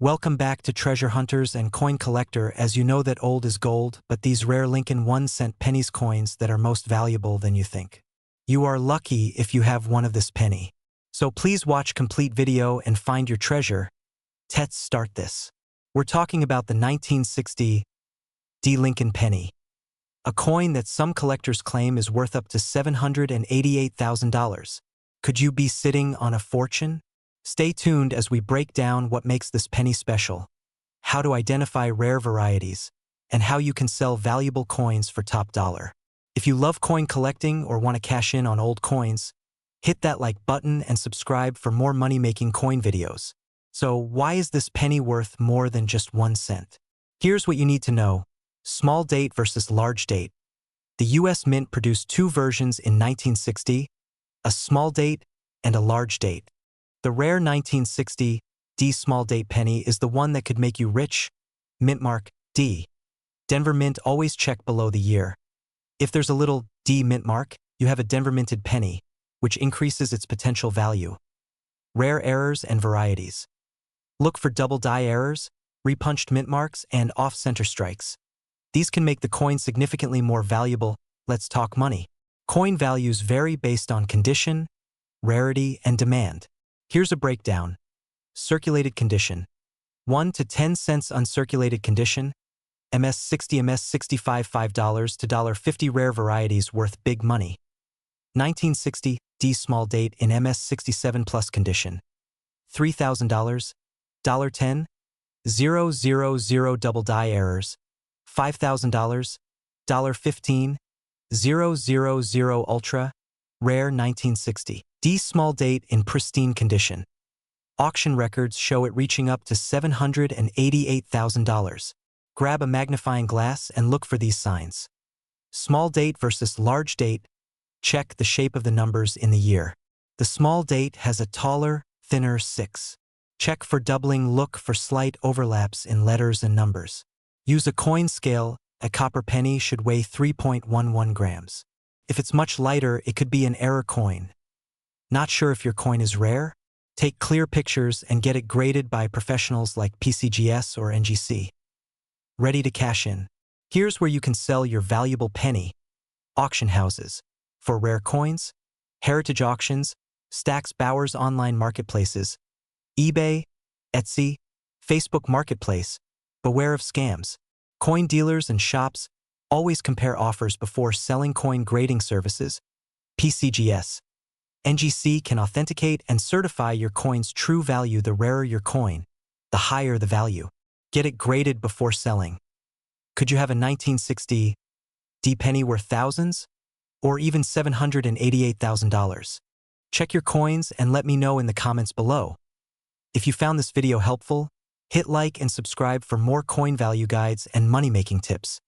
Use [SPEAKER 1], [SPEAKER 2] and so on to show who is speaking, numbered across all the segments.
[SPEAKER 1] Welcome back to Treasure Hunters and Coin Collector. As you know that old is gold, but these rare Lincoln 1-cent pennies coins that are most valuable than you think. You are lucky if you have one of this penny. So please watch complete video and find your treasure. Let's start this. We're talking about the 1960 D Lincoln penny, a coin that some collectors claim is worth up to $788,000. Could you be sitting on a fortune? Stay tuned as we break down what makes this penny special, how to identify rare varieties, and how you can sell valuable coins for top dollar. If you love coin collecting or want to cash in on old coins, hit that like button and subscribe for more money-making coin videos. So why is this penny worth more than just 1 cent? Here's what you need to know. Small date versus large date. The US Mint produced two versions in 1960, a small date and a large date. The rare 1960 D small date penny is the one that could make you rich. Mint mark D. Denver Mint always check below the year. If there's a little D mint mark, you have a Denver minted penny, which increases its potential value. Rare errors and varieties. Look for double die errors, repunched mint marks, and off-center strikes. These can make the coin significantly more valuable. Let's talk money. Coin values vary based on condition, rarity, and demand. Here's a breakdown. Circulated condition. 1 to 10 cents uncirculated condition. MS60, MS65 $5 to $1.50 rare varieties worth big money. 1960 D small date in MS67 plus condition. $3,000, $1.10, 000 double die errors. $5,000, $1.15, 000 ultra, rare 1960. D small date in pristine condition. Auction records show it reaching up to $788,000. Grab a magnifying glass and look for these signs. Small date versus large date. Check the shape of the numbers in the year. The small date has a taller, thinner 6. Check for doubling. Look for slight overlaps in letters and numbers. Use a coin scale. A copper penny should weigh 3.11 grams. If it's much lighter, it could be an error coin. Not sure if your coin is rare? Take clear pictures and get it graded by professionals like PCGS or NGC. Ready to cash in. Here's where you can sell your valuable penny. Auction houses. For rare coins, Heritage Auctions, Stax Bowers online marketplaces, eBay, Etsy, Facebook Marketplace. Beware of scams. Coin dealers and shops always compare offers before selling. Coin grading services, PCGS. NGC can authenticate and certify your coin's true value. The rarer your coin, the higher the value. Get it graded before selling. Could you have a 1960 D penny worth thousands? Or even $788,000? Check your coins and let me know in the comments below. If you found this video helpful, hit like and subscribe for more coin value guides and money-making tips.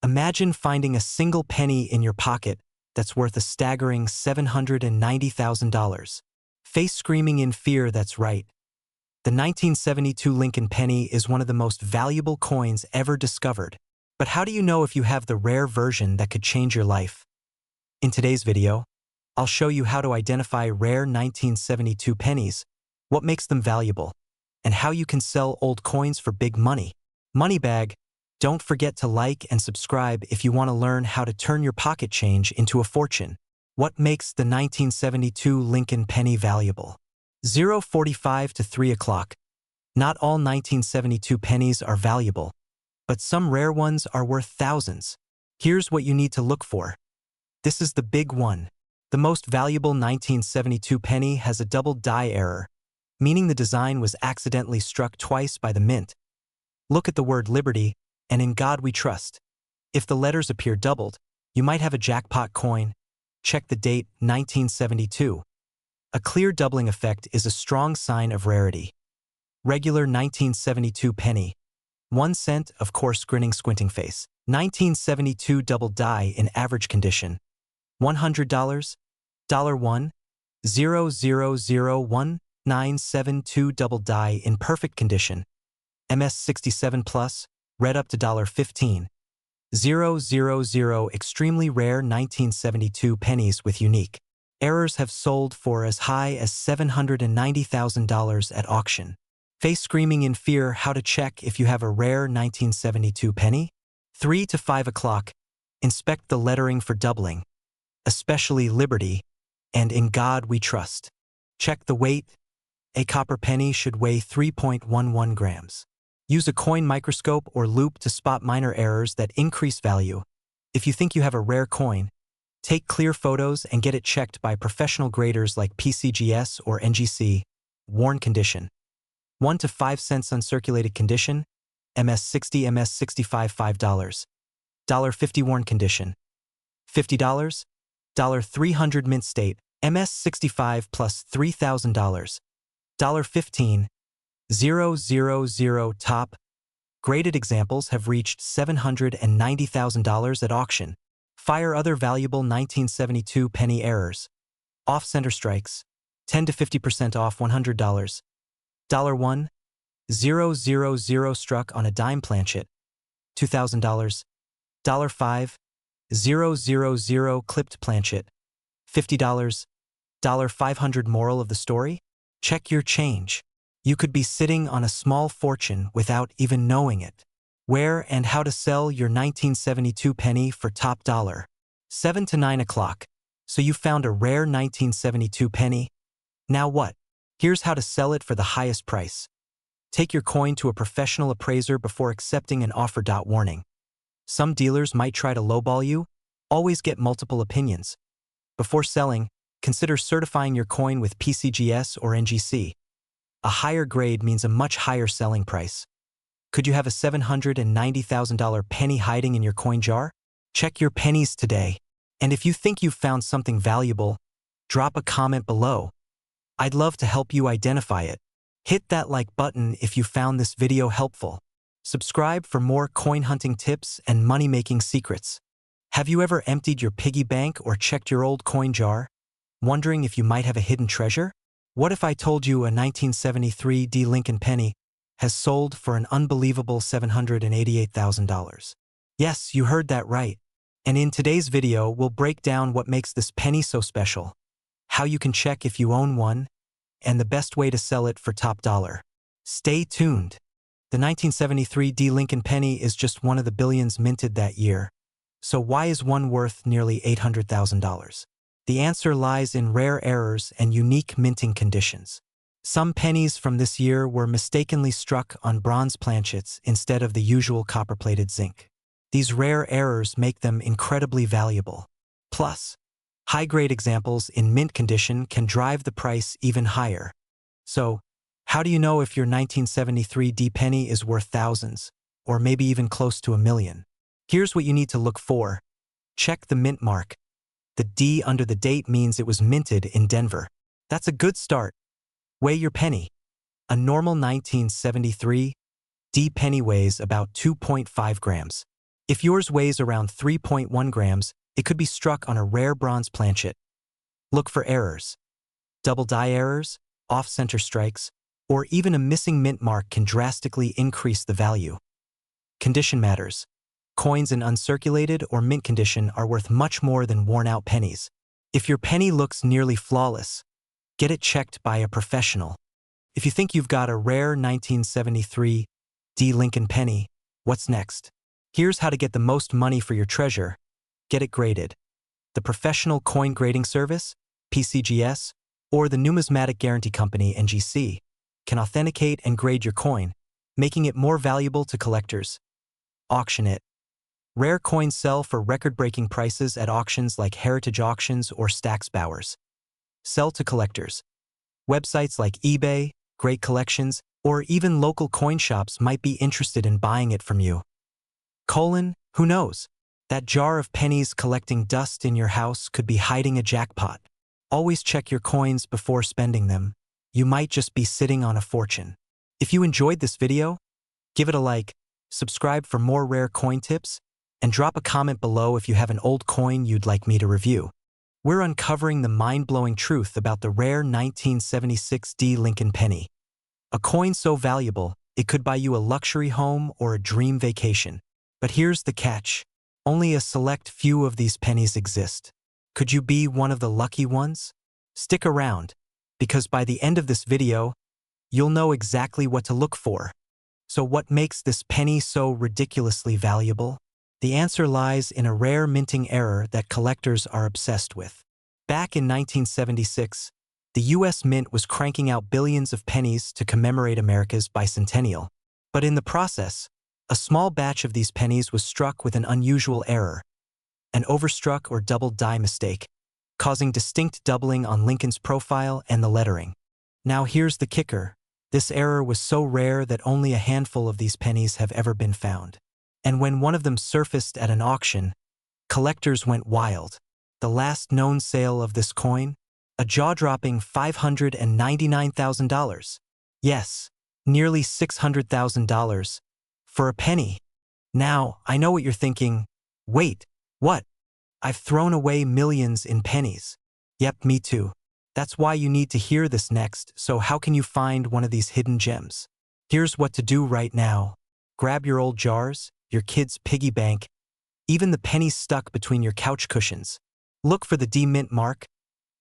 [SPEAKER 1] Imagine finding a single penny in your pocket that's worth a staggering $790,000. Face screaming in fear. That's right. The 1972 Lincoln penny is one of the most valuable coins ever discovered. But how do you know if you have the rare version that could change your life? In today's video, I'll show you how to identify rare 1972 pennies, what makes them valuable, and how you can sell old coins for big money. Money bag. Don't forget to like and subscribe if you want to learn how to turn your pocket change into a fortune. What makes the 1972 Lincoln penny valuable? 0:45 to 3 o'clock. Not all 1972 pennies are valuable, but some rare ones are worth thousands. Here's what you need to look for. This is the big one. The most valuable 1972 penny has a double die error, meaning the design was accidentally struck twice by the mint. Look at the word Liberty, and in God we trust. If the letters appear doubled, you might have a jackpot coin. Check the date, 1972. A clear doubling effect is a strong sign of rarity. Regular 1972 penny. 1 cent, of course, grinning squinting face. 1972 double die in average condition. $100, $1, 0001972 double die in perfect condition. MS67 plus, red up to $15. 000 extremely rare 1972 pennies with unique errors have sold for as high as $790,000 at auction. Face screaming in fear how to check if you have a rare 1972 penny? 3 to 5 o'clock. Inspect the lettering for doubling, especially Liberty, and In God We Trust. Check the weight. A copper penny should weigh 3.11 grams. Use a coin microscope or loupe to spot minor errors that increase value. If you think you have a rare coin, take clear photos and get it checked by professional graders like PCGS or NGC. Worn condition. 1 to 5 cents uncirculated condition, MS60, MS65 $5. $1.50 worn condition. $50. $300 mint state, MS65 plus $3,000. $15. 000 top. Graded examples have reached $790,000 at auction. Fire other valuable 1972 penny errors. Off-center strikes. 10 to 50% off $100. $1. 000 struck on a dime planchet. $2,000. $5. 000 clipped planchet. $50. $500 moral of the story? Check your change. You could be sitting on a small fortune without even knowing it. Where and how to sell your 1972 penny for top dollar. 7 to 9 o'clock. So you found a rare 1972 penny? Now what? Here's how to sell it for the highest price. Take your coin to a professional appraiser before accepting an offer. Warning. Some dealers might try to lowball you. Always get multiple opinions. Before selling, consider certifying your coin with PCGS or NGC. A higher grade means a much higher selling price. Could you have a $790,000 penny hiding in your coin jar? Check your pennies today. And if you think you've found something valuable, drop a comment below. I'd love to help you identify it. Hit that like button if you found this video helpful. Subscribe for more coin hunting tips and money-making secrets. Have you ever emptied your piggy bank or checked your old coin jar? Wondering if you might have a hidden treasure? What if I told you a 1973 D. Lincoln penny has sold for an unbelievable $788,000? Yes, you heard that right. And in today's video, we'll break down what makes this penny so special, how you can check if you own one, and the best way to sell it for top dollar. Stay tuned. The 1973 D. Lincoln penny is just one of the billions minted that year. So why is one worth nearly $800,000? The answer lies in rare errors and unique minting conditions. Some pennies from this year were mistakenly struck on bronze planchets instead of the usual copper-plated zinc. These rare errors make them incredibly valuable. Plus, high-grade examples in mint condition can drive the price even higher. So, how do you know if your 1973 D penny is worth thousands, or maybe even close to $1 million? Here's what you need to look for. Check the mint mark. The D under the date means it was minted in Denver. That's a good start. Weigh your penny. A normal 1973 D penny weighs about 2.5 grams. If yours weighs around 3.1 grams, it could be struck on a rare bronze planchet. Look for errors. Double die errors, off-center strikes, or even a missing mint mark can drastically increase the value. Condition matters. Coins in uncirculated or mint condition are worth much more than worn-out pennies. If your penny looks nearly flawless, get it checked by a professional. If you think you've got a rare 1973 D. Lincoln penny, what's next? Here's how to get the most money for your treasure. Get it graded. The Professional Coin Grading Service, PCGS, or the Numismatic Guarantee Company, NGC, can authenticate and grade your coin, making it more valuable to collectors. Auction it. Rare coins sell for record-breaking prices at auctions like Heritage Auctions or Stack's Bowers. Sell to collectors. Websites like eBay, Great Collections, or even local coin shops might be interested in buying it from you. Who knows? That jar of pennies collecting dust in your house could be hiding a jackpot. Always check your coins before spending them. You might just be sitting on a fortune. If you enjoyed this video, give it a like, subscribe for more rare coin tips, and drop a comment below if you have an old coin you'd like me to review. We're uncovering the mind-blowing truth about the rare 1976 D. Lincoln penny. A coin so valuable, it could buy you a luxury home or a dream vacation. But here's the catch. Only a select few of these pennies exist. Could you be one of the lucky ones? Stick around, because by the end of this video, you'll know exactly what to look for. So what makes this penny so ridiculously valuable? The answer lies in a rare minting error that collectors are obsessed with. Back in 1976, the US Mint was cranking out billions of pennies to commemorate America's bicentennial. But in the process, a small batch of these pennies was struck with an unusual error, an overstruck or doubled die mistake, causing distinct doubling on Lincoln's profile and the lettering. Now here's the kicker. This error was so rare that only a handful of these pennies have ever been found. And when one of them surfaced at an auction, collectors went wild. The last known sale of this coin? A jaw-dropping $599,000. Yes, nearly $600,000 for a penny. Now, I know what you're thinking. Wait, what? I've thrown away millions in pennies. Yep, me too. That's why you need to hear this next. So how can you find one of these hidden gems? Here's what to do right now. Grab your old jars, your kid's piggy bank, even the pennies stuck between your couch cushions. Look for the D mint mark.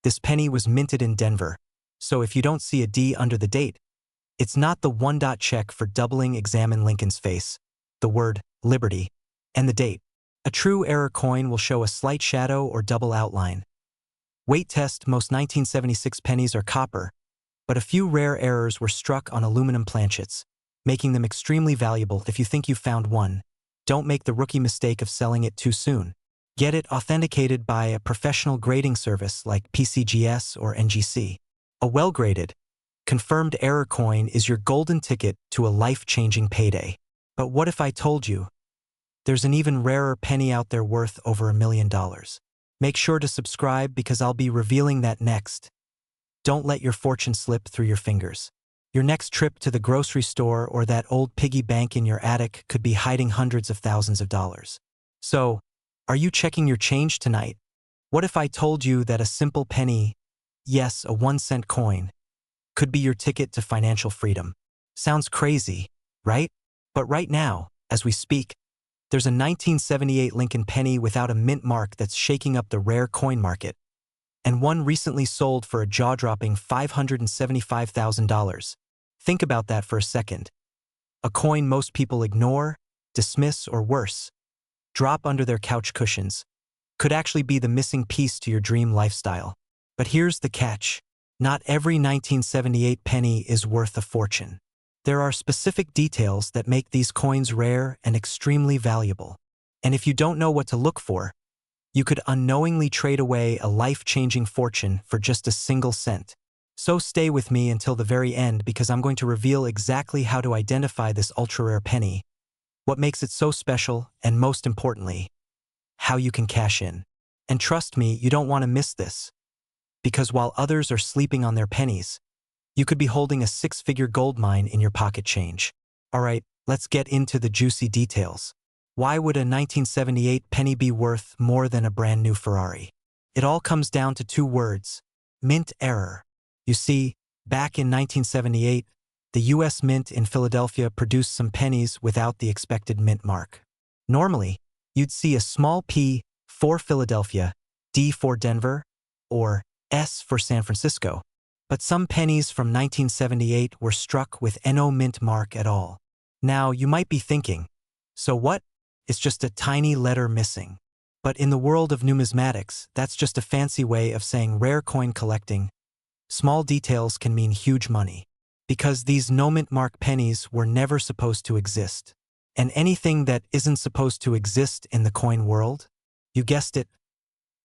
[SPEAKER 1] This penny was minted in Denver, so if you don't see a D under the date, it's not the one-dot check for doubling. Examine Lincoln's face, the word Liberty, and the date. A true error coin will show a slight shadow or double outline. Weight test: most 1976 pennies are copper, but a few rare errors were struck on aluminum planchets, making them extremely valuable. If you think you've found one, don't make the rookie mistake of selling it too soon. Get it authenticated by a professional grading service like PCGS or NGC. A well-graded, confirmed error coin is your golden ticket to a life-changing payday. But what if I told you there's an even rarer penny out there worth over $1 million? Make sure to subscribe because I'll be revealing that next. Don't let your fortune slip through your fingers. Your next trip to the grocery store or that old piggy bank in your attic could be hiding hundreds of thousands of dollars. So, are you checking your change tonight? What if I told you that a simple penny, yes, a 1-cent coin, could be your ticket to financial freedom? Sounds crazy, right? But right now, as we speak, there's a 1978 Lincoln penny without a mint mark that's shaking up the rare coin market, and one recently sold for a jaw-dropping $575,000. Think about that for a second. A coin most people ignore, dismiss, or worse, drop under their couch cushions, could actually be the missing piece to your dream lifestyle. But here's the catch. Not every 1978 penny is worth a fortune. There are specific details that make these coins rare and extremely valuable. And if you don't know what to look for, you could unknowingly trade away a life-changing fortune for just a single cent. So stay with me until the very end because I'm going to reveal exactly how to identify this ultra-rare penny, what makes it so special, and most importantly, how you can cash in. And trust me, you don't want to miss this. Because while others are sleeping on their pennies, you could be holding a 6-figure gold mine in your pocket change. Alright, let's get into the juicy details. Why would a 1978 penny be worth more than a brand new Ferrari? It all comes down to 2 words: mint error. You see, back in 1978, the US Mint in Philadelphia produced some pennies without the expected mint mark. Normally, you'd see a small P for Philadelphia, D for Denver, or S for San Francisco. But some pennies from 1978 were struck with no mint mark at all. Now, you might be thinking, so what? It's just a tiny letter missing. But in the world of numismatics, that's just a fancy way of saying rare coin collecting. Small details can mean huge money. Because these no mint mark pennies were never supposed to exist. And anything that isn't supposed to exist in the coin world, you guessed it,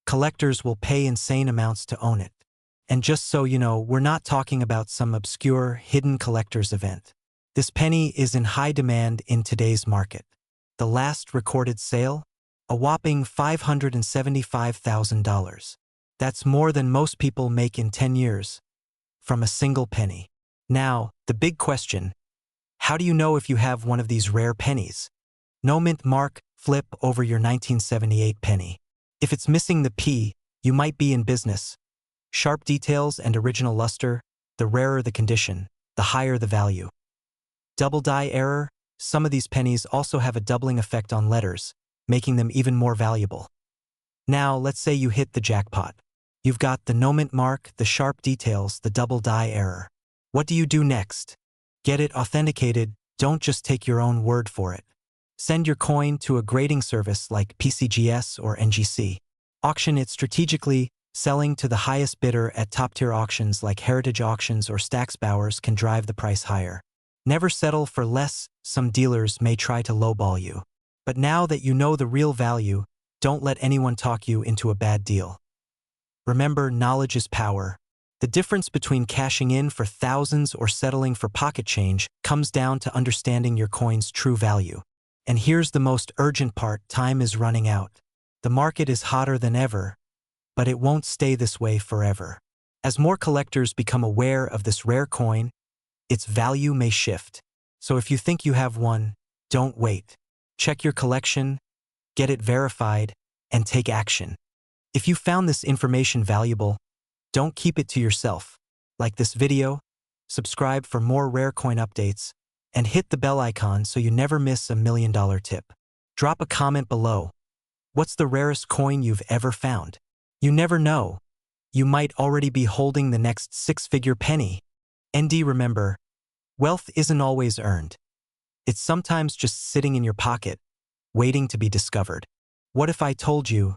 [SPEAKER 1] collectors will pay insane amounts to own it. And just so you know, we're not talking about some obscure, hidden collector's event. This penny is in high demand in today's market. The last recorded sale? A whopping $575,000. That's more than most people make in 10 years, from a single penny. Now, the big question: how do you know if you have one of these rare pennies? No mint mark, flip over your 1978 penny. If it's missing the P, you might be in business. Sharp details and original luster, the rarer the condition, the higher the value. Double die error: some of these pennies also have a doubling effect on letters, making them even more valuable. Now, let's say you hit the jackpot. You've got the no mint mark, the sharp details, the double die error. What do you do next? Get it authenticated, don't just take your own word for it. Send your coin to a grading service like PCGS or NGC. Auction it strategically, selling to the highest bidder at top-tier auctions like Heritage Auctions or Stack's Bowers can drive the price higher. Never settle for less. Some dealers may try to lowball you. But now that you know the real value, don't let anyone talk you into a bad deal. Remember, knowledge is power. The difference between cashing in for thousands or settling for pocket change comes down to understanding your coin's true value. And here's the most urgent part: time is running out. The market is hotter than ever, but it won't stay this way forever. As more collectors become aware of this rare coin, its value may shift. So if you think you have one, don't wait. Check your collection, get it verified, and take action. If you found this information valuable, don't keep it to yourself. Like this video, subscribe for more rare coin updates, and hit the bell icon so you never miss a $1 million tip. Drop a comment below. What's the rarest coin you've ever found? You never know. You might already be holding the next six-figure penny. ND, remember, wealth isn't always earned. It's sometimes just sitting in your pocket, waiting to be discovered. What if I told you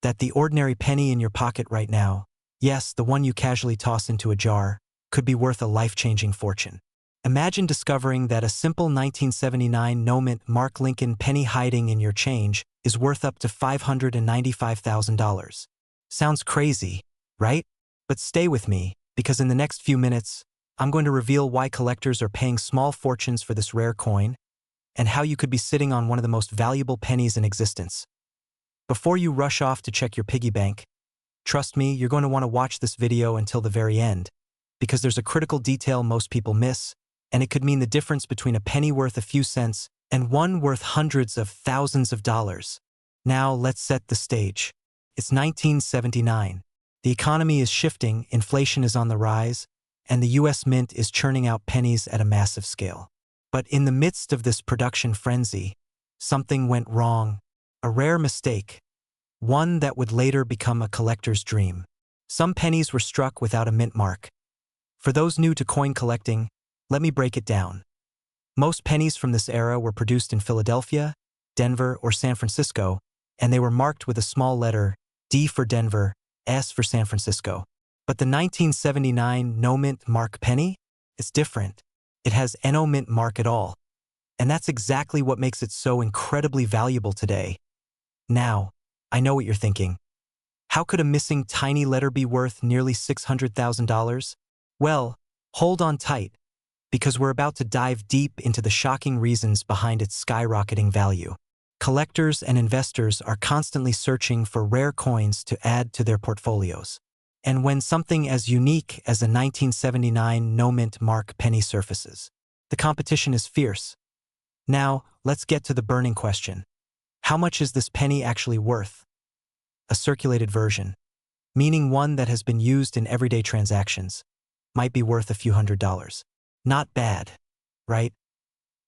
[SPEAKER 1] that the ordinary penny in your pocket right now, yes, the one you casually toss into a jar, could be worth a life-changing fortune? Imagine discovering that a simple 1979 no-mint Mark Lincoln penny hiding in your change is worth up to $595,000. Sounds crazy, right? But stay with me, because in the next few minutes, I'm going to reveal why collectors are paying small fortunes for this rare coin, and how you could be sitting on one of the most valuable pennies in existence. Before you rush off to check your piggy bank, trust me, you're going to want to watch this video until the very end, because there's a critical detail most people miss, and it could mean the difference between a penny worth a few cents and one worth hundreds of thousands of dollars. Now let's set the stage. It's 1979. The economy is shifting, inflation is on the rise, and the US Mint is churning out pennies at a massive scale. But in the midst of this production frenzy, something went wrong. A rare mistake, one that would later become a collector's dream. Some pennies were struck without a mint mark. For those new to coin collecting, let me break it down. Most pennies from this era were produced in Philadelphia, Denver, or San Francisco, and they were marked with a small letter, D for Denver, S for San Francisco. But the 1979 no-mint mark penny? It's different. It has no mint mark at all. And that's exactly what makes it so incredibly valuable today. Now, I know what you're thinking. How could a missing tiny letter be worth nearly $600,000? Well, hold on tight, because we're about to dive deep into the shocking reasons behind its skyrocketing value. Collectors and investors are constantly searching for rare coins to add to their portfolios. And when something as unique as a 1979 no-mint mark penny surfaces, the competition is fierce. Now, let's get to the burning question. How much is this penny actually worth? A circulated version, meaning one that has been used in everyday transactions, might be worth a few $100s. Not bad, right?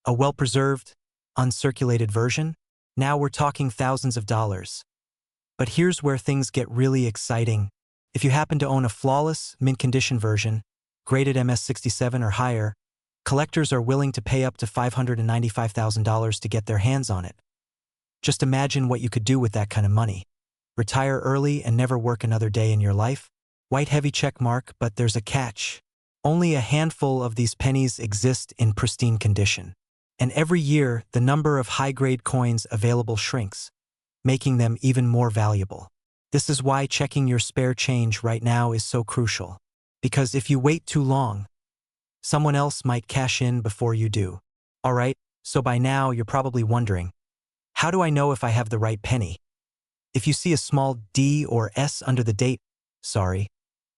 [SPEAKER 1] A well-preserved, uncirculated version? Now we're talking thousands of dollars. But here's where things get really exciting. If you happen to own a flawless, mint-condition version, graded MS67 or higher, collectors are willing to pay up to $595,000 to get their hands on it. Just imagine what you could do with that kind of money. Retire early and never work another day in your life? White heavy check mark, but there's a catch. Only a handful of these pennies exist in pristine condition. And every year, the number of high-grade coins available shrinks, making them even more valuable. This is why checking your spare change right now is so crucial. Because if you wait too long, someone else might cash in before you do. Alright, so by now you're probably wondering, how do I know if I have the right penny? If you see a small D or S under the date, sorry,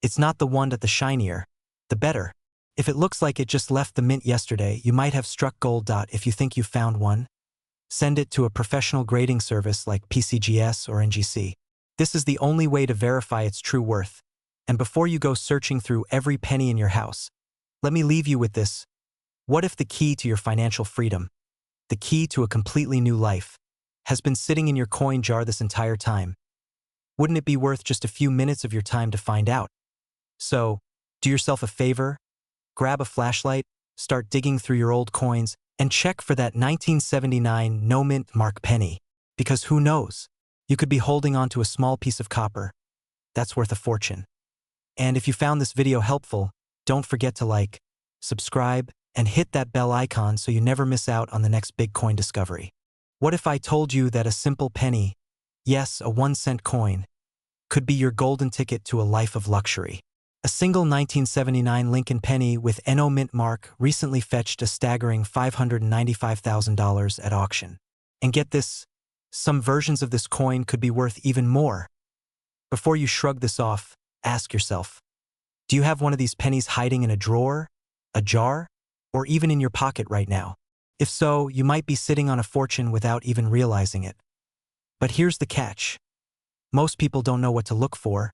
[SPEAKER 1] it's not the one. The shinier, the better. If it looks like it just left the mint yesterday, you might have struck gold. If you think you found one, send it to a professional grading service like PCGS or NGC. This is the only way to verify its true worth. And before you go searching through every penny in your house, let me leave you with this. What if the key to your financial freedom, the key to a completely new life, has been sitting in your coin jar this entire time? Wouldn't it be worth just a few minutes of your time to find out? So, do yourself a favor, grab a flashlight, start digging through your old coins, and check for that 1979 no-mint mark penny. Because who knows? You could be holding on to a small piece of copper that's worth a fortune. And if you found this video helpful, don't forget to like, subscribe, and hit that bell icon so you never miss out on the next big coin discovery. What if I told you that a simple penny, yes, a 1-cent coin, could be your golden ticket to a life of luxury? A single 1979 Lincoln penny with NO mint mark recently fetched a staggering $595,000 at auction. And get this, some versions of this coin could be worth even more. Before you shrug this off, ask yourself, do you have one of these pennies hiding in a drawer, a jar, or even in your pocket right now? If so, you might be sitting on a fortune without even realizing it. But here's the catch. Most people don't know what to look for,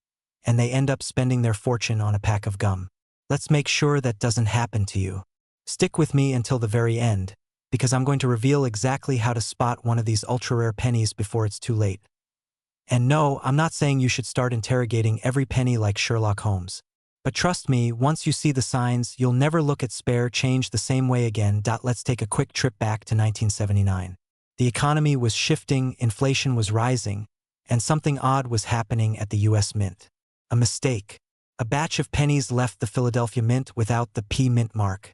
[SPEAKER 1] and they end up spending their fortune on a pack of gum. Let's make sure that doesn't happen to you. Stick with me until the very end, because I'm going to reveal exactly how to spot one of these ultra-rare pennies before it's too late. And no, I'm not saying you should start interrogating every penny like Sherlock Holmes. But trust me, once you see the signs, you'll never look at spare change the same way again. Let's take a quick trip back to 1979. The economy was shifting, inflation was rising, and something odd was happening at the US Mint. A mistake. A batch of pennies left the Philadelphia Mint without the P Mint mark.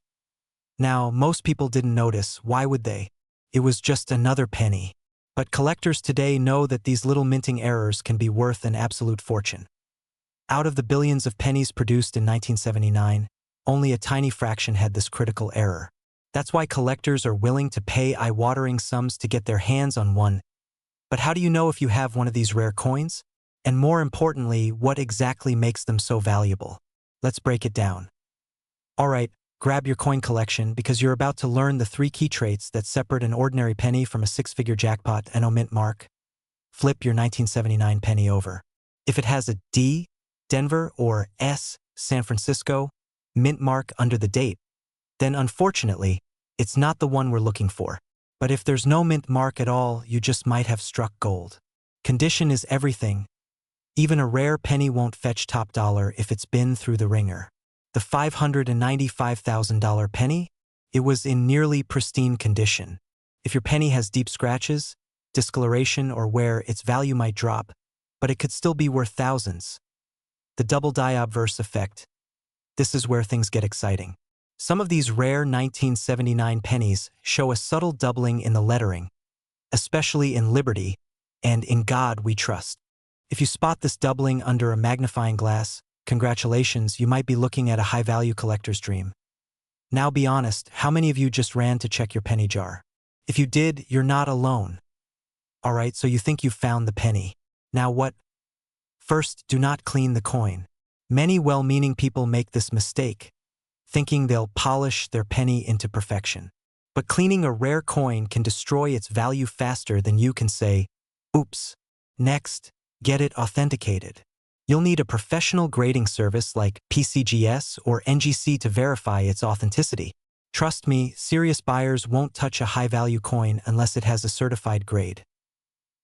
[SPEAKER 1] Now, most people didn't notice. Why would they? It was just another penny. But collectors today know that these little minting errors can be worth an absolute fortune. Out of the billions of pennies produced in 1979, only a tiny fraction had this critical error. That's why collectors are willing to pay eye-watering sums to get their hands on one. But how do you know if you have one of these rare coins? And more importantly, what exactly makes them so valuable? Let's break it down. Alright, grab your coin collection because you're about to learn the 3 key traits that separate an ordinary penny from a 6-figure jackpot and a mint mark. Flip your 1979 penny over. If it has a D, Denver, or S, San Francisco, mint mark under the date, then unfortunately, it's not the one we're looking for. But if there's no mint mark at all, you just might have struck gold. Condition is everything. Even a rare penny won't fetch top dollar if it's been through the ringer. The $595,000 penny? It was in nearly pristine condition. If your penny has deep scratches, discoloration, or wear, its value might drop, but it could still be worth thousands. The double die obverse effect. This is where things get exciting. Some of these rare 1979 pennies show a subtle doubling in the lettering, especially in Liberty and In God We Trust. If you spot this doubling under a magnifying glass, congratulations, you might be looking at a high-value collector's dream. Now be honest, how many of you just ran to check your penny jar? If you did, you're not alone. Alright, so you think you've found the penny. Now what? First, do not clean the coin. Many well-meaning people make this mistake, thinking they'll polish their penny into perfection. But cleaning a rare coin can destroy its value faster than you can say, oops. Next, get it authenticated. You'll need a professional grading service like PCGS or NGC to verify its authenticity. Trust me, serious buyers won't touch a high-value coin unless it has a certified grade.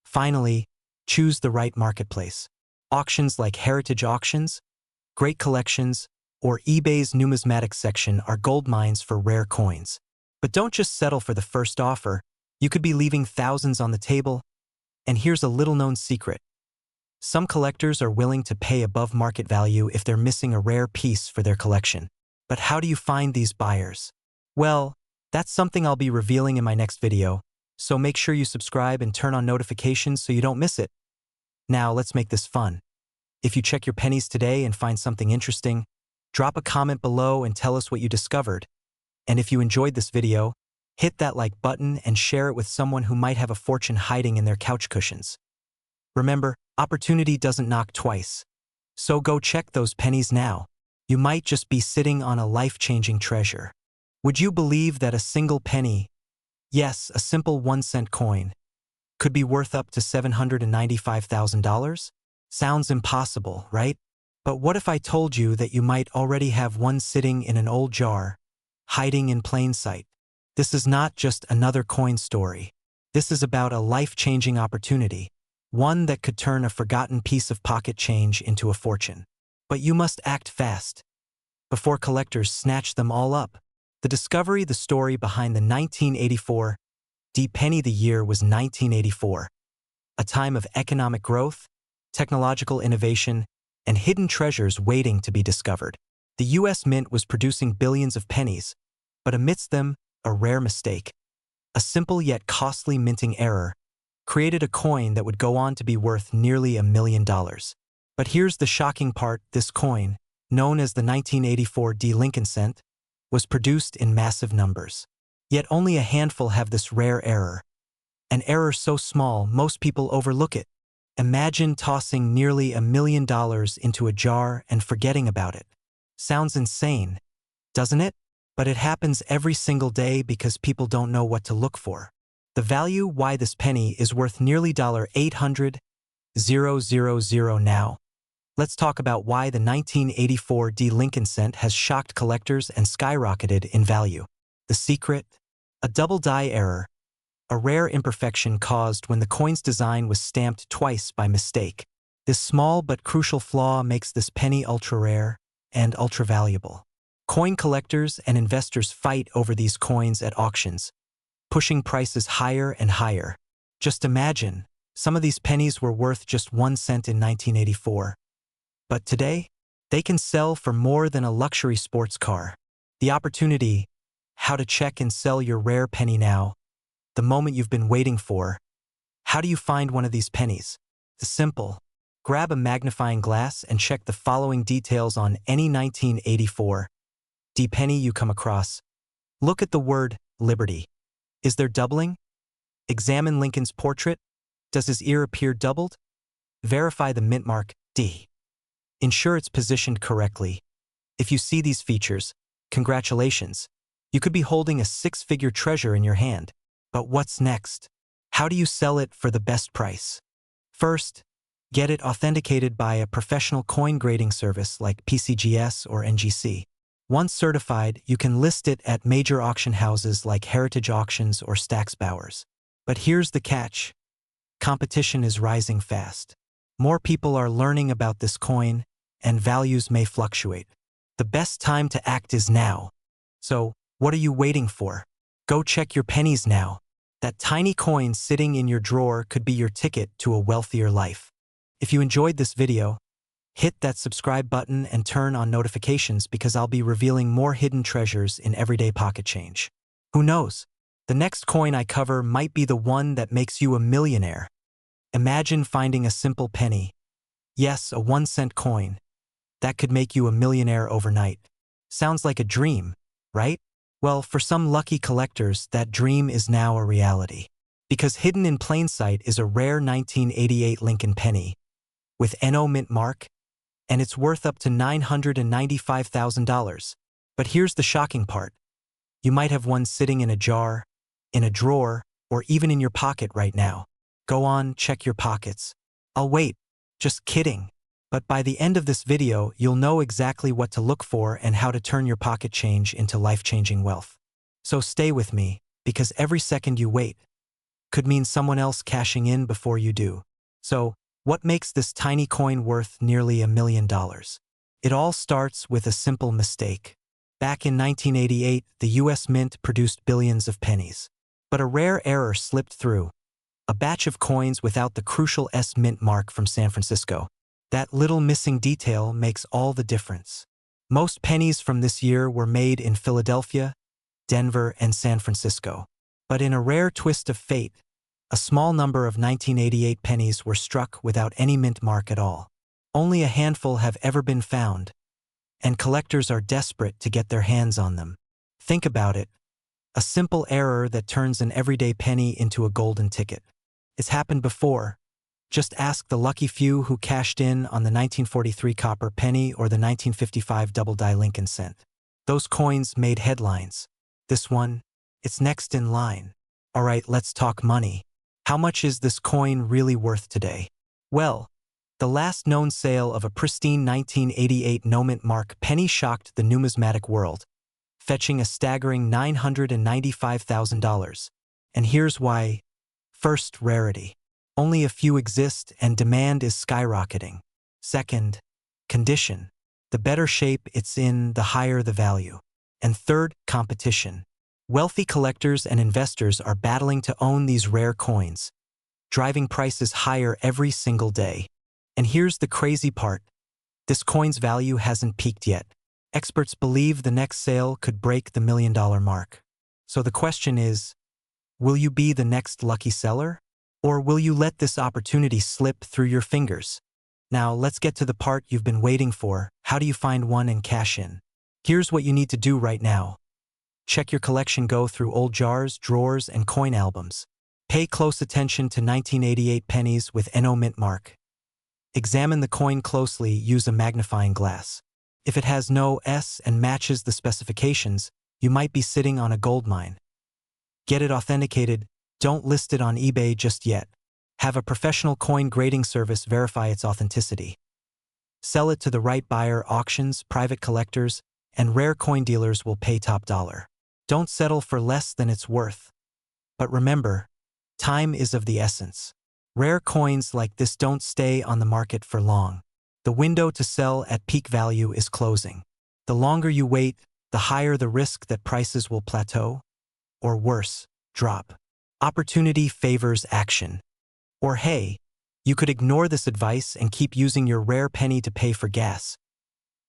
[SPEAKER 1] Finally, choose the right marketplace. Auctions like Heritage Auctions, Great Collections, or eBay's numismatics section are gold mines for rare coins. But don't just settle for the first offer. You could be leaving thousands on the table. And here's a little-known secret. Some collectors are willing to pay above market value if they're missing a rare piece for their collection. But how do you find these buyers? Well, that's something I'll be revealing in my next video, so make sure you subscribe and turn on notifications so you don't miss it. Now, let's make this fun. If you check your pennies today and find something interesting, drop a comment below and tell us what you discovered. And if you enjoyed this video, hit that like button and share it with someone who might have a fortune hiding in their couch cushions. Remember, opportunity doesn't knock twice. So go check those pennies now. You might just be sitting on a life-changing treasure. Would you believe that a single penny, yes, a simple 1-cent coin, could be worth up to $795,000? Sounds impossible, right? But what if I told you that you might already have one sitting in an old jar, hiding in plain sight? This is not just another coin story. This is about a life-changing opportunity, one that could turn a forgotten piece of pocket change into a fortune. But you must act fast. before collectors snatched them all up. The story behind the 1984 D penny. The year was 1984, a time of economic growth, technological innovation, and hidden treasures waiting to be discovered. The U.S. Mint was producing billions of pennies, but amidst them, a rare mistake. A simple yet costly minting error created a coin that would go on to be worth nearly $1 million. But here's the shocking part: this coin, known as the 1984 D Lincoln cent, was produced in massive numbers. Yet only a handful have this rare error. An error so small most people overlook it. Imagine tossing nearly $1 million into a jar and forgetting about it. Sounds insane, doesn't it? But it happens every single day because people don't know what to look for. The value why this penny is worth nearly $800,000 now. Let's talk about why the 1984 D Lincoln cent has shocked collectors and skyrocketed in value. The secret? A double die error, a rare imperfection caused when the coin's design was stamped twice by mistake. This small but crucial flaw makes this penny ultra-rare and ultra-valuable. Coin collectors and investors fight over these coins at auctions, pushing prices higher and higher. Just imagine, some of these pennies were worth just 1 cent in 1984. But today, they can sell for more than a luxury sports car. The opportunity, how to check and sell your rare penny now, the moment you've been waiting for. How do you find one of these pennies? It's simple. Grab a magnifying glass and check the following details on any 1984 D penny you come across. Look at the word Liberty. Is there doubling? Examine Lincoln's portrait. Does his ear appear doubled? Verify the mint mark D. Ensure it's positioned correctly. If you see these features, congratulations. You could be holding a 6-figure treasure in your hand. But what's next? How do you sell it for the best price? First, get it authenticated by a professional coin grading service like PCGS or NGC. Once certified, you can list it at major auction houses like Heritage Auctions or Stack's Bowers. But here's the catch. Competition is rising fast. More people are learning about this coin, and values may fluctuate. The best time to act is now. So, what are you waiting for? Go check your pennies now. That tiny coin sitting in your drawer could be your ticket to a wealthier life. If you enjoyed this video, hit that subscribe button and turn on notifications because I'll be revealing more hidden treasures in everyday pocket change. Who knows? The next coin I cover might be the one that makes you a millionaire. Imagine finding a simple penny. Yes, a 1-cent coin. That could make you a millionaire overnight. Sounds like a dream, right? Well, for some lucky collectors, that dream is now a reality. Because hidden in plain sight is a rare 1988 Lincoln penny with NO mint mark, and it's worth up to $995,000. But here's the shocking part. You might have one sitting in a jar, in a drawer, or even in your pocket right now. Go on, check your pockets. I'll wait. Just kidding. But by the end of this video, you'll know exactly what to look for and how to turn your pocket change into life-changing wealth. So stay with me, because every second you wait could mean someone else cashing in before you do. So, what makes this tiny coin worth nearly $1 million? It all starts with a simple mistake. Back in 1988, the U.S. Mint produced billions of pennies. But a rare error slipped through. A batch of coins without the crucial S mint mark from San Francisco. That little missing detail makes all the difference. Most pennies from this year were made in Philadelphia, Denver, and San Francisco. But in a rare twist of fate, a small number of 1988 pennies were struck without any mint mark at all. Only a handful have ever been found, and collectors are desperate to get their hands on them. Think about it. A simple error that turns an everyday penny into a golden ticket. It's happened before. Just ask the lucky few who cashed in on the 1943 copper penny or the 1955 double-die Lincoln cent. Those coins made headlines. This one, it's next in line. All right, let's talk money. How much is this coin really worth today? Well, the last known sale of a pristine 1988 no-mint mark penny shocked the numismatic world, fetching a staggering $995,000. And here's why. First, rarity. Only a few exist and demand is skyrocketing. Second, condition. The better shape it's in, the higher the value. And third, competition. Wealthy collectors and investors are battling to own these rare coins, driving prices higher every single day. And here's the crazy part. This coin's value hasn't peaked yet. Experts believe the next sale could break the $1 million mark. So the question is, will you be the next lucky seller? Or will you let this opportunity slip through your fingers? Now, let's get to the part you've been waiting for. How do you find one and cash in? Here's what you need to do right now. Check your collection, go through old jars, drawers, and coin albums. Pay close attention to 1988 pennies with NO mint mark. Examine the coin closely, use a magnifying glass. If it has no S and matches the specifications, you might be sitting on a gold mine. Get it authenticated, don't list it on eBay just yet. Have a professional coin grading service verify its authenticity. Sell it to the right buyer. Auctions, private collectors, and rare coin dealers will pay top dollar. Don't settle for less than it's worth. But remember, time is of the essence. Rare coins like this don't stay on the market for long. The window to sell at peak value is closing. The longer you wait, the higher the risk that prices will plateau, or worse, drop. Opportunity favors action. Or hey, you could ignore this advice and keep using your rare penny to pay for gas.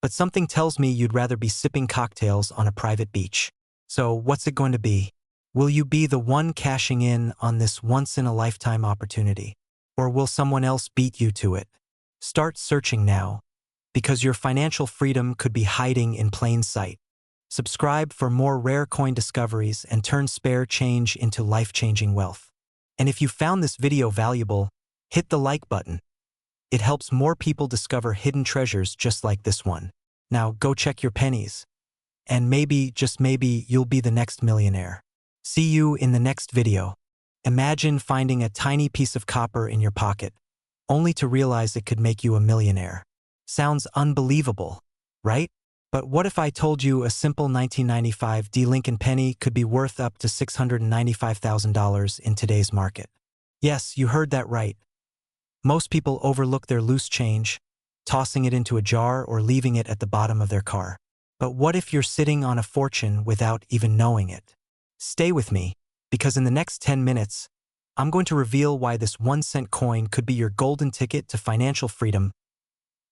[SPEAKER 1] But something tells me you'd rather be sipping cocktails on a private beach. So what's it going to be? Will you be the one cashing in on this once-in-a-lifetime opportunity? Or will someone else beat you to it? Start searching now, because your financial freedom could be hiding in plain sight. Subscribe for more rare coin discoveries and turn spare change into life-changing wealth. And if you found this video valuable, hit the like button. It helps more people discover hidden treasures just like this one. Now go check your pennies. And maybe, just maybe, you'll be the next millionaire. See you in the next video. Imagine finding a tiny piece of copper in your pocket, only to realize it could make you a millionaire. Sounds unbelievable, right? But what if I told you a simple 1995 D Lincoln penny could be worth up to $695,000 in today's market? Yes, you heard that right. Most people overlook their loose change, tossing it into a jar or leaving it at the bottom of their car. But what if you're sitting on a fortune without even knowing it? Stay with me, because in the next 10 minutes, I'm going to reveal why this 1-cent coin could be your golden ticket to financial freedom.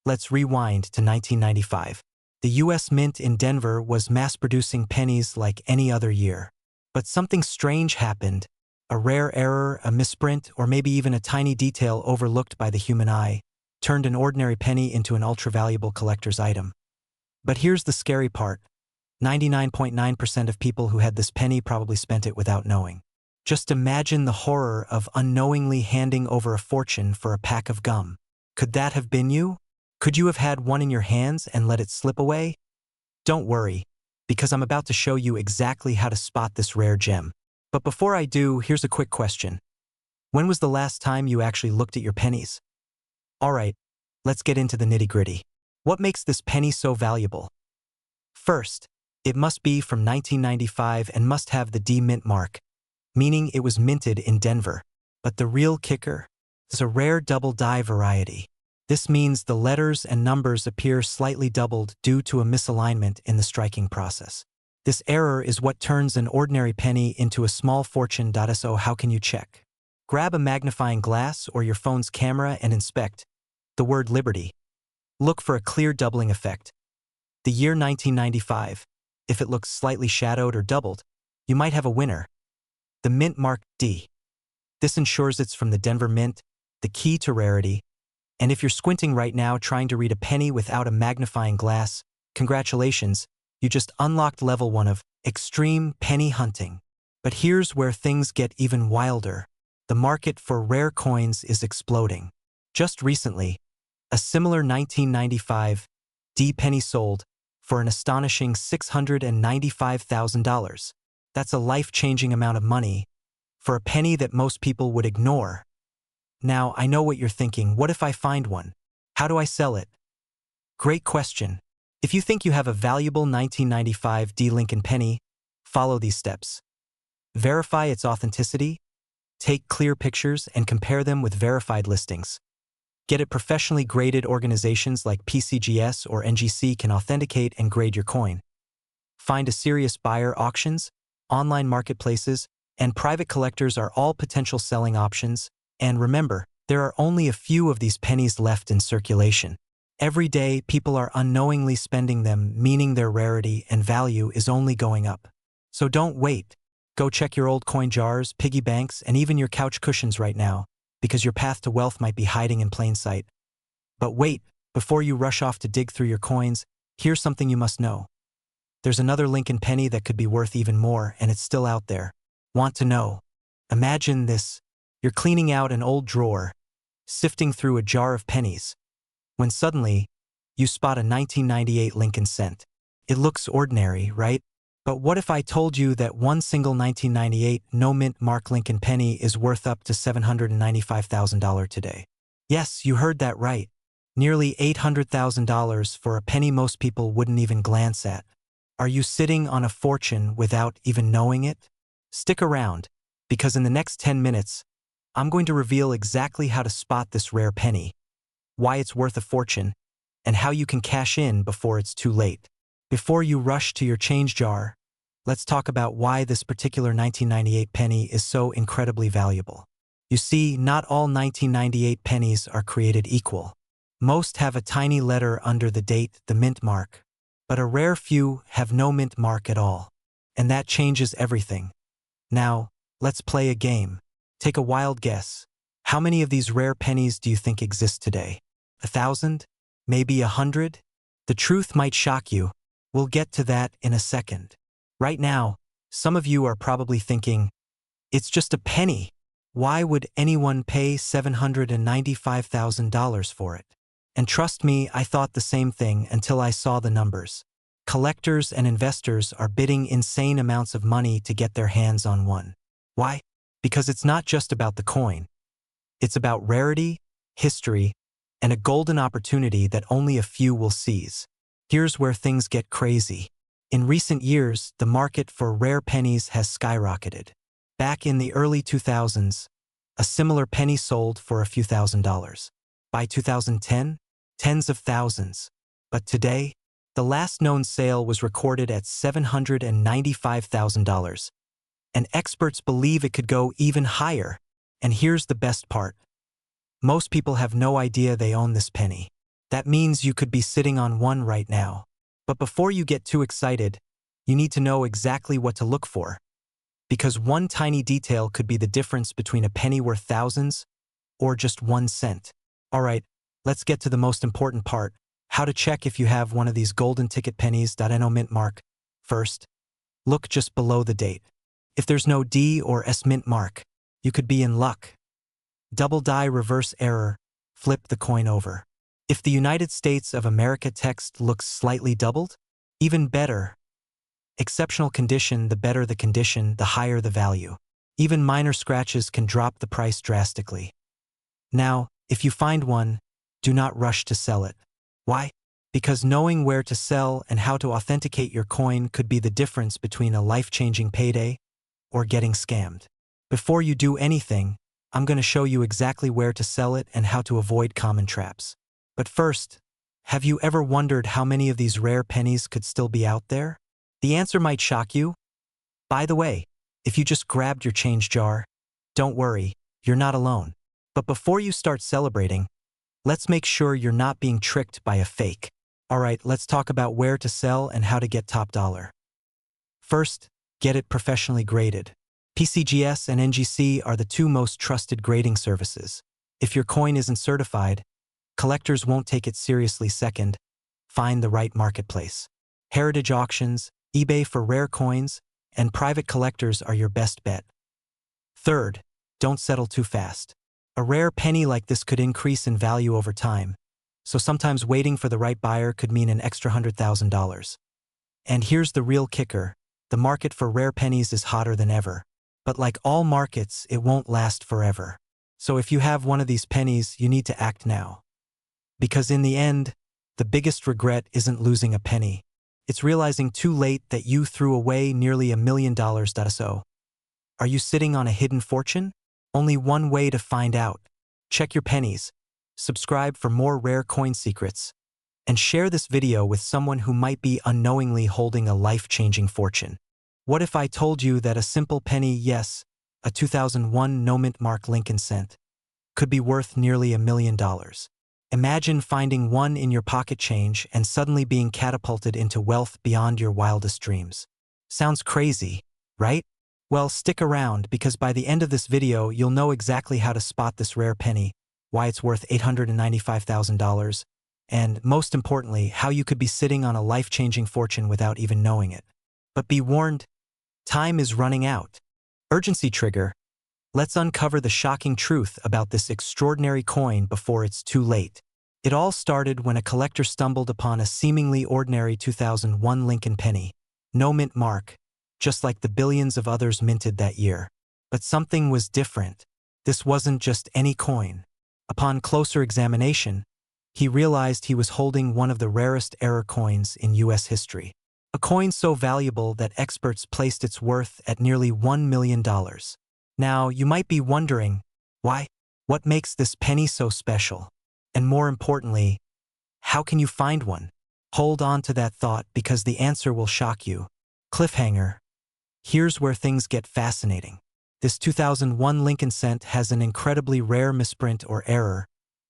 [SPEAKER 1] Let's rewind to 1995. The U.S. Mint in Denver was mass-producing pennies like any other year. But something strange happened. A rare error, a misprint, or maybe even a tiny detail overlooked by the human eye turned an ordinary penny into an ultra-valuable collector's item. But here's the scary part. 99.9% of people who had this penny probably spent it without knowing. Just imagine the horror of unknowingly handing over a fortune for a pack of gum. Could that have been you? Could you have had one in your hands and let it slip away? Don't worry, because I'm about to show you exactly how to spot this rare gem. But before I do, here's a quick question. When was the last time you actually looked at your pennies? Alright, let's get into the nitty-gritty. What makes this penny so valuable? First, it must be from 1995 and must have the D mint mark, meaning it was minted in Denver. But the real kicker is a rare double die variety. This means the letters and numbers appear slightly doubled due to a misalignment in the striking process. This error is what turns an ordinary penny into a small fortune. So how can you check? Grab a magnifying glass or your phone's camera and inspect the word Liberty. Look for a clear doubling effect. The year 1995. If it looks slightly shadowed or doubled, you might have a winner. The mint mark D. This ensures it's from the Denver Mint, the key to rarity. And if you're squinting right now trying to read a penny without a magnifying glass, congratulations, you just unlocked level 1 of extreme penny hunting. But here's where things get even wilder. The market for rare coins is exploding. Just recently, a similar 1995 D penny sold for an astonishing $695,000. That's a life-changing amount of money for a penny that most people would ignore. Now, I know what you're thinking. What if I find one? How do I sell it? Great question. If you think you have a valuable 1995 D Lincoln penny, follow these steps. Verify its authenticity. Take clear pictures and compare them with verified listings. Get it professionally graded. Organizations like PCGS or NGC can authenticate and grade your coin. Find a serious buyer. Auctions, online marketplaces, and private collectors are all potential selling options. And remember, there are only a few of these pennies left in circulation. Every day, people are unknowingly spending them, meaning their rarity and value is only going up. So don't wait. Go check your old coin jars, piggy banks, and even your couch cushions right now, because your path to wealth might be hiding in plain sight. But wait, before you rush off to dig through your coins, here's something you must know. There's another Lincoln penny that could be worth even more, and it's still out there. Want to know? Imagine this. You're cleaning out an old drawer, sifting through a jar of pennies, when suddenly, you spot a 1998 Lincoln cent. It looks ordinary, right? But what if I told you that one single 1998 no-mint mark Lincoln penny is worth up to $795,000 today? Yes, you heard that right. Nearly $800,000 for a penny most people wouldn't even glance at. Are you sitting on a fortune without even knowing it? Stick around, because in the next 10 minutes, I'm going to reveal exactly how to spot this rare penny, why it's worth a fortune, and how you can cash in before it's too late. Before you rush to your change jar, let's talk about why this particular 1998 penny is so incredibly valuable. You see, not all 1998 pennies are created equal. Most have a tiny letter under the date, the mint mark, but a rare few have no mint mark at all. And that changes everything. Now, let's play a game. Take a wild guess. How many of these rare pennies do you think exist today? 1,000? Maybe 100? The truth might shock you. We'll get to that in a second. Right now, some of you are probably thinking, it's just a penny. Why would anyone pay $795,000 for it? And trust me, I thought the same thing until I saw the numbers. Collectors and investors are bidding insane amounts of money to get their hands on one. Why? Because it's not just about the coin. It's about rarity, history, and a golden opportunity that only a few will seize. Here's where things get crazy. In recent years, the market for rare pennies has skyrocketed. Back in the early 2000s, a similar penny sold for a few $1,000s. By 2010, tens of thousands. But today, the last known sale was recorded at $795,000. And experts believe it could go even higher. And here's the best part. Most people have no idea they own this penny. That means you could be sitting on one right now. But before you get too excited, you need to know exactly what to look for. Because one tiny detail could be the difference between a penny worth thousands or just 1 cent. All right, let's get to the most important part, how to check if you have one of these golden ticket pennies. No mint mark. First, look just below the date. If there's no D or S mint mark, you could be in luck. Double die reverse error, flip the coin over. If the United States of America text looks slightly doubled, even better. Exceptional condition, the better the condition, the higher the value. Even minor scratches can drop the price drastically. Now, if you find one, do not rush to sell it. Why? Because knowing where to sell and how to authenticate your coin could be the difference between a life-changing payday or getting scammed. Before you do anything, I'm going to show you exactly where to sell it and how to avoid common traps. But first, have you ever wondered how many of these rare pennies could still be out there? The answer might shock you. By the way, if you just grabbed your change jar, don't worry, you're not alone. But before you start celebrating, let's make sure you're not being tricked by a fake. All right, let's talk about where to sell and how to get top dollar. First, get it professionally graded. PCGS and NGC are the two most trusted grading services. If your coin isn't certified, collectors won't take it seriously. Second, find the right marketplace. Heritage auctions, eBay for rare coins, and private collectors are your best bet. Third, don't settle too fast. A rare penny like this could increase in value over time, so sometimes waiting for the right buyer could mean an extra $100,000. And here's the real kicker. The market for rare pennies is hotter than ever. But like all markets, it won't last forever. So if you have one of these pennies, you need to act now. Because in the end, the biggest regret isn't losing a penny. It's realizing too late that you threw away nearly $1 million. So, are you sitting on a hidden fortune? Only one way to find out. Check your pennies. subscribe for more rare coin secrets, and share this video with someone who might be unknowingly holding a life-changing fortune. What if I told you that a simple penny, yes, a 2001 no-mint mark Lincoln cent, could be worth nearly $1 million? Imagine finding one in your pocket change and suddenly being catapulted into wealth beyond your wildest dreams. Sounds crazy, right? Well, stick around because by the end of this video, you'll know exactly how to spot this rare penny, why it's worth $895,000, and most importantly, how you could be sitting on a life-changing fortune without even knowing it. But be warned, time is running out. Urgency trigger. Let's uncover the shocking truth about this extraordinary coin before it's too late. It all started when a collector stumbled upon a seemingly ordinary 2001 Lincoln penny, no mint mark, just like the billions of others minted that year. But something was different. This wasn't just any coin. Upon closer examination, he realized he was holding one of the rarest error coins in U.S. history. A coin so valuable that experts placed its worth at nearly $1 million. Now, you might be wondering, why? What makes this penny so special? And more importantly, how can you find one? Hold on to that thought because the answer will shock you. Cliffhanger. Here's where things get fascinating. This 2001 Lincoln cent has an incredibly rare misprint or error,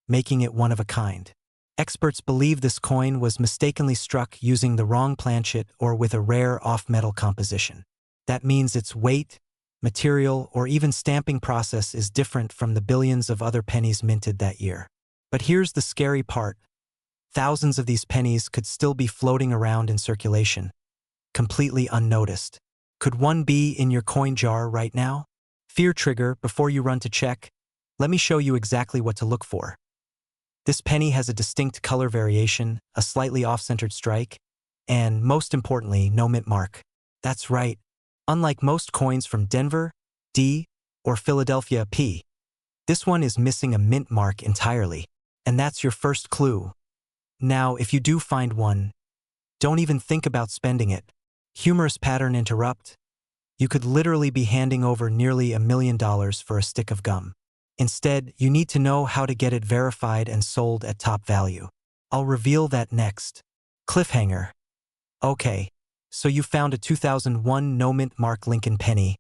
[SPEAKER 1] making it one of a kind. Experts believe this coin was mistakenly struck using the wrong planchet or with a rare off-metal composition. That means its weight, material, or even stamping process is different from the billions of other pennies minted that year. But here's the scary part. Thousands of these pennies could still be floating around in circulation, completely unnoticed. Could one be in your coin jar right now? Fear trigger, before you run to check, let me show you exactly what to look for. This penny has a distinct color variation, a slightly off-centered strike, and most importantly, no mint mark. That's right. Unlike most coins from Denver, D, or Philadelphia, P, this one is missing a mint mark entirely. And that's your first clue. Now, if you do find one, don't even think about spending it. Humorous pattern interrupt. You could literally be handing over nearly $1 million for a stick of gum. Instead, you need to know how to get it verified and sold at top value. I'll reveal that next. Cliffhanger. Okay, so you found a 2001 no-mint mark Lincoln penny,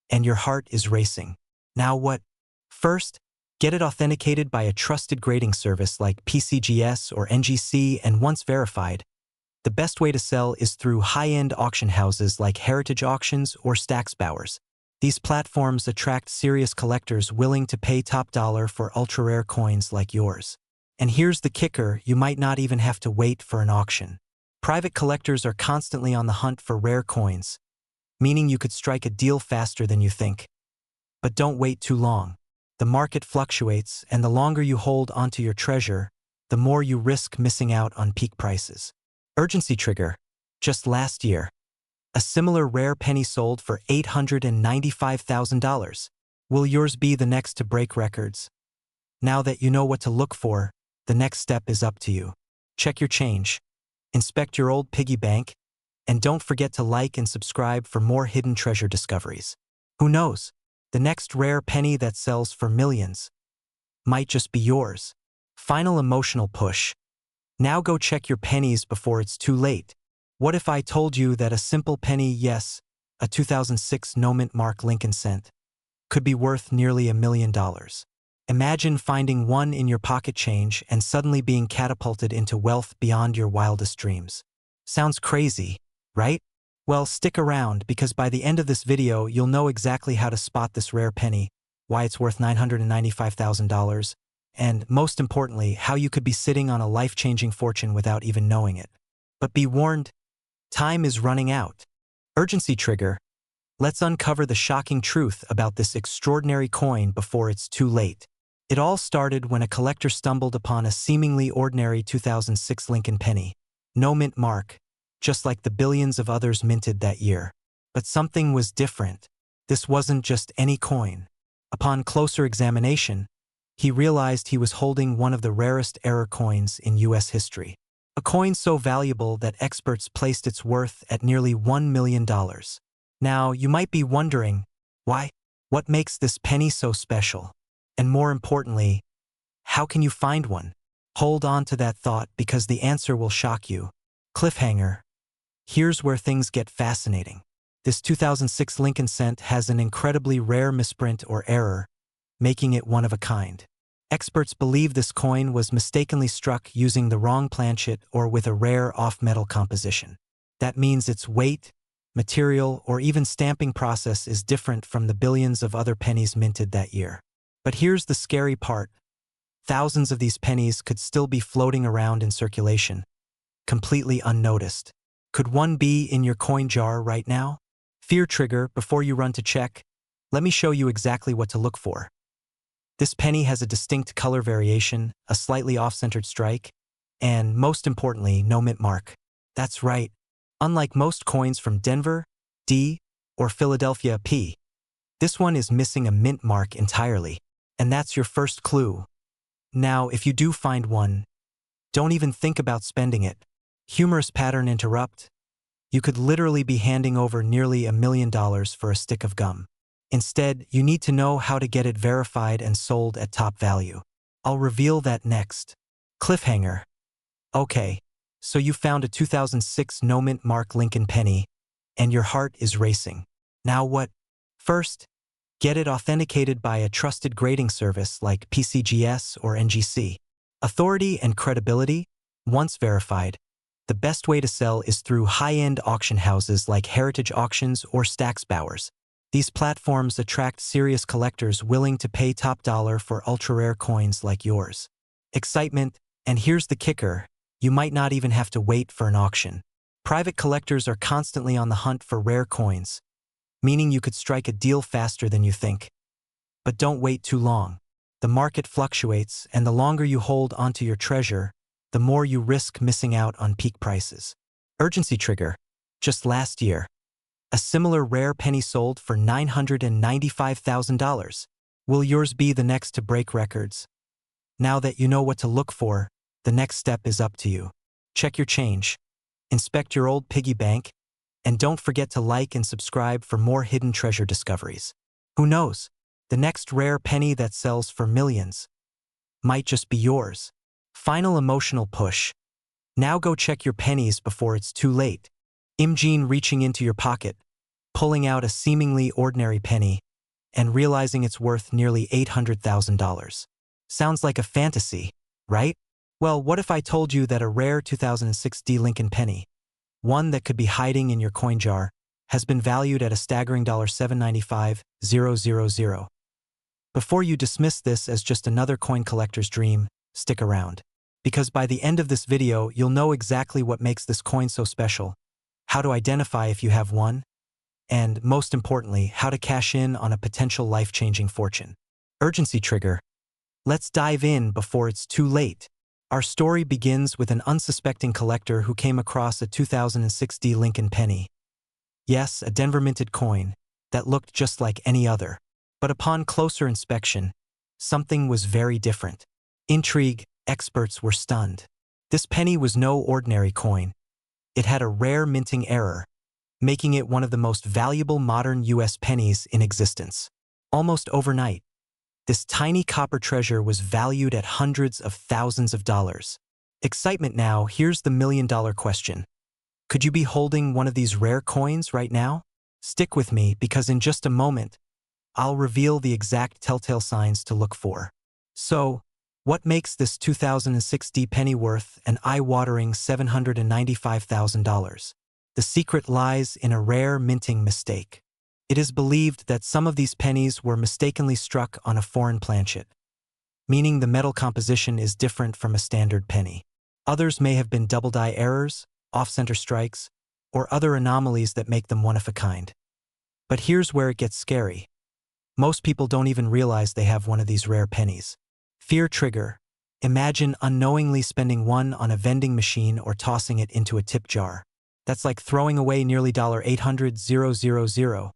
[SPEAKER 1] and your heart is racing. Now what? First, get it authenticated by a trusted grading service like PCGS or NGC, and once verified, the best way to sell is through high-end auction houses like Heritage Auctions or Stack's Bowers. These platforms attract serious collectors willing to pay top dollar for ultra-rare coins like yours. And here's the kicker, you might not even have to wait for an auction. Private collectors are constantly on the hunt for rare coins, meaning you could strike a deal faster than you think. But don't wait too long. The market fluctuates, and the longer you hold onto your treasure, the more you risk missing out on peak prices. Urgency trigger. Just last year, a similar rare penny sold for $895,000. Will yours be the next to break records? Now that you know what to look for, the next step is up to you. Check your change, inspect your old piggy bank, and don't forget to like and subscribe for more hidden treasure discoveries. Who knows? The next rare penny that sells for millions might just be yours. Final emotional push. Now go check your pennies before it's too late. What if I told you that a simple penny, yes, a 2006 no-mint mark Lincoln cent, could be worth nearly $1 million? Imagine finding one in your pocket change and suddenly being catapulted into wealth beyond your wildest dreams. Sounds crazy, right? Well, stick around because by the end of this video, you'll know exactly how to spot this rare penny, why it's worth $995,000, and most importantly, how you could be sitting on a life-changing fortune without even knowing it. But be warned, time is running out. Urgency trigger. Let's uncover the shocking truth about this extraordinary coin before it's too late. It all started when a collector stumbled upon a seemingly ordinary 2006 Lincoln penny, no mint mark, just like the billions of others minted that year. But something was different. This wasn't just any coin. Upon closer examination, he realized he was holding one of the rarest error coins in U.S. history. A coin so valuable that experts placed its worth at nearly $1 million. Now, you might be wondering, why? What makes this penny so special? And more importantly, how can you find one? Hold on to that thought because the answer will shock you. Cliffhanger. Here's where things get fascinating. This 2006 Lincoln cent has an incredibly rare misprint or error, making it one of a kind. Experts believe this coin was mistakenly struck using the wrong planchet or with a rare off-metal composition. That means its weight, material, or even stamping process is different from the billions of other pennies minted that year. But here's the scary part. Thousands of these pennies could still be floating around in circulation, completely unnoticed. Could one be in your coin jar right now? Fear trigger, before you run to check, let me show you exactly what to look for. This penny has a distinct color variation, a slightly off-centered strike, and, most importantly, no mint mark. That's right. Unlike most coins from Denver, D, or Philadelphia, P, this one is missing a mint mark entirely. And that's your first clue. Now, if you do find one, don't even think about spending it. Humorous pattern interrupt. You could literally be handing over nearly $1 million for a stick of gum. Instead, you need to know how to get it verified and sold at top value. I'll reveal that next. Cliffhanger. Okay, so you found a 2006 no mint mark Lincoln penny, and your heart is racing. Now what? First, get it authenticated by a trusted grading service like PCGS or NGC. Authority and credibility, once verified, the best way to sell is through high-end auction houses like Heritage Auctions or Stack's Bowers. These platforms attract serious collectors willing to pay top dollar for ultra-rare coins like yours. Excitement, and here's the kicker, you might not even have to wait for an auction. Private collectors are constantly on the hunt for rare coins, meaning you could strike a deal faster than you think. But don't wait too long. The market fluctuates, and the longer you hold onto your treasure, the more you risk missing out on peak prices. Urgency trigger. Just last year, a similar rare penny sold for $995,000. Will yours be the next to break records? Now that you know what to look for, the next step is up to you. Check your change, inspect your old piggy bank, and don't forget to like and subscribe for more hidden treasure discoveries. Who knows? The next rare penny that sells for millions might just be yours. Final emotional push. Now go check your pennies before it's too late. Imagine reaching into your pocket, pulling out a seemingly ordinary penny, and realizing it's worth nearly $800,000. Sounds like a fantasy, right? Well, what if I told you that a rare 2006 D Lincoln penny, one that could be hiding in your coin jar, has been valued at a staggering $795,000. Before you dismiss this as just another coin collector's dream, stick around. Because by the end of this video, you'll know exactly what makes this coin so special, how to identify if you have one, and, most importantly, how to cash in on a potential life-changing fortune. Urgency trigger. Let's dive in before it's too late. Our story begins with an unsuspecting collector who came across a 2006 D Lincoln penny. Yes, a Denver minted coin that looked just like any other. But upon closer inspection, something was very different. Intrigue, experts were stunned. This penny was no ordinary coin. It had a rare minting error, making it one of the most valuable modern U.S. pennies in existence. Almost overnight, this tiny copper treasure was valued at hundreds of thousands of dollars. Excitement now, here's the million-dollar question. Could you be holding one of these rare coins right now? Stick with me because in just a moment, I'll reveal the exact telltale signs to look for. So, what makes this 2006 D penny worth an eye-watering $795,000? The secret lies in a rare minting mistake. It is believed that some of these pennies were mistakenly struck on a foreign planchet, meaning the metal composition is different from a standard penny. Others may have been double-die errors, off-center strikes, or other anomalies that make them one of a kind. But here's where it gets scary. Most people don't even realize they have one of these rare pennies. Fear trigger. Imagine unknowingly spending one on a vending machine or tossing it into a tip jar. That's like throwing away nearly $800,000.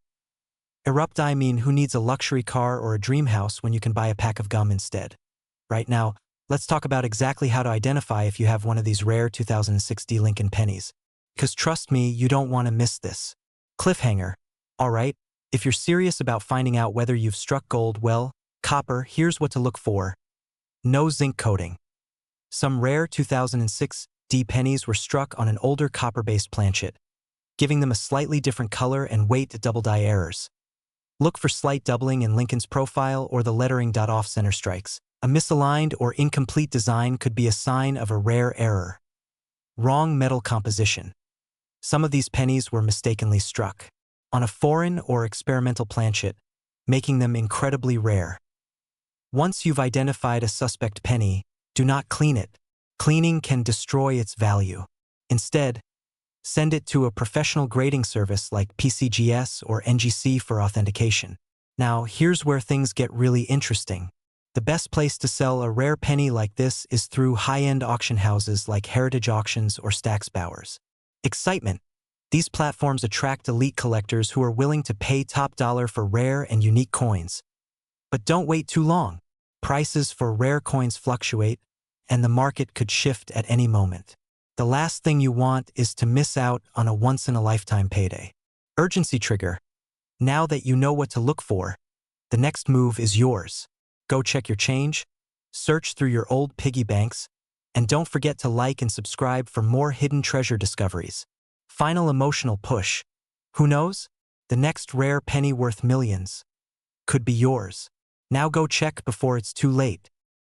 [SPEAKER 1] Erupt. I mean, who needs a luxury car or a dream house when you can buy a pack of gum instead? Right now, let's talk about exactly how to identify if you have one of these rare 2006 D Lincoln pennies. Because trust me, you don't want to miss this. Cliffhanger. Alright, if you're serious about finding out whether you've struck gold, well, copper, here's what to look for. No zinc coating. Some rare 2006 D pennies were struck on an older copper-based planchet, giving them a slightly different color and weight double-die errors. Look for slight doubling in Lincoln's profile or the lettering off-center strikes. A misaligned or incomplete design could be a sign of a rare error. Wrong metal composition. Some of these pennies were mistakenly struck on a foreign or experimental planchet, making them incredibly rare. Once you've identified a suspect penny, do not clean it. Cleaning can destroy its value. Instead, send it to a professional grading service like PCGS or NGC for authentication. Now, here's where things get really interesting. The best place to sell a rare penny like this is through high-end auction houses like Heritage Auctions or Stack's Bowers. Excitement. These platforms attract elite collectors who are willing to pay top dollar for rare and unique coins. But don't wait too long. Prices for rare coins fluctuate, and the market could shift at any moment. The last thing you want is to miss out on a once-in-a-lifetime payday. Urgency trigger. Now that you know what to look for, the next move is yours. Go check your change, search through your old piggy banks, and don't forget to like and subscribe for more hidden treasure discoveries. Final emotional push. Who knows? The next rare penny worth millions could be yours. Now go check before it's too late.